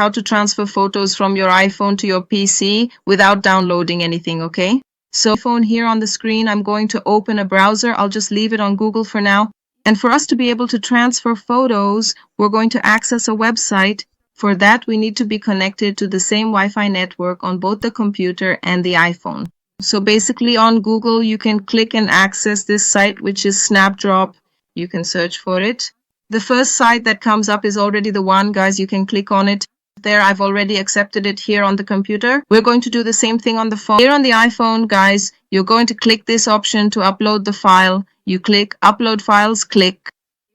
how to transfer photos from your iPhone to your PC without downloading anything, okay? So phone here on the screen, I'm going to open a browser. I'll just leave it on Google for now. And for us to be able to transfer photos, we're going to access a website. For that, we need to be connected to the same Wi-Fi network on both the computer and the iPhone. So basically on Google, you can click and access this site, which is Snapdrop. You can search for it. The first site that comes up is already the one, guys. You can click on it. There, I've already accepted it here on the computer. We're going to do the same thing on the phone. Here on the iPhone, guys, you're going to click this option to upload the file. You click Upload Files, click.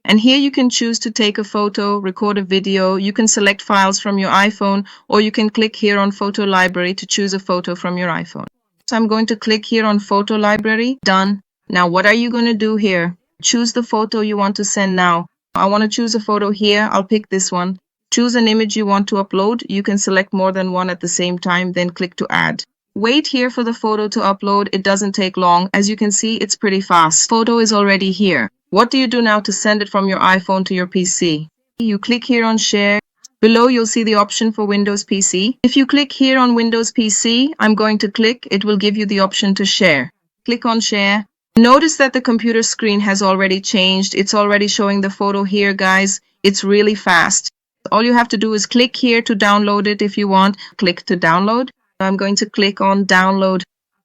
And here you can choose to take a photo, record a video. You can select files from your iPhone, or you can click here on Photo Library to choose a photo from your iPhone. So I'm going to click here on Photo Library. Done. Now, what are you going to do here? Choose the photo you want to send now. I want to choose a photo here. I'll pick this one. Choose an image you want to upload. You can select more than one at the same time, then click to add. Wait here for the photo to upload. It doesn't take long. As you can see, it's pretty fast. Photo is already here. What do you do now to send it from your iPhone to your PC? You click here on Share. Below, you'll see the option for Windows PC. If you click here on Windows PC, I'm going to click. It will give you the option to share. Click on Share. Notice that the computer screen has already changed. It's already showing the photo here, guys. It's really fast. All you have to do is click here to download it if you want. Click to download. I'm going to click on download.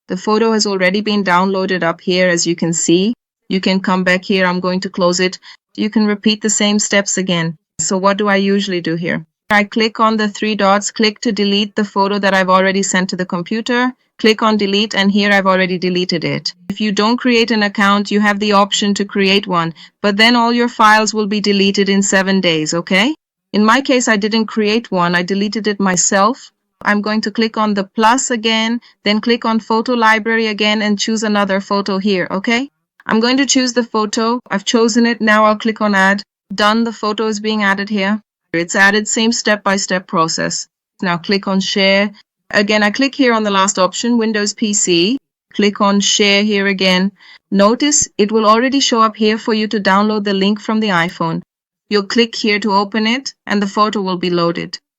The photo has already been downloaded up here, as you can see. You can come back here. I'm going to close it. You can repeat the same steps again. So what do I usually do here? I click on the three dots, click to delete the photo that I've already sent to the computer. Click on delete, and here I've already deleted it. If you don't create an account, you have the option to create one, but then all your files will be deleted in 7 days, okay? In my case, I didn't create one. I deleted it myself. I'm going to click on the plus again, then click on Photo Library again and choose another photo here, okay? I'm going to choose the photo. I've chosen it. Now I'll click on Add. Done. The photo is being added here. It's added, same step-by-step process. Now click on Share. Again, I click here on the last option, Windows PC. Click on Share here again. Notice it will already show up here for you to download the link from the iPhone. You'll click here to open it, and the photo will be loaded.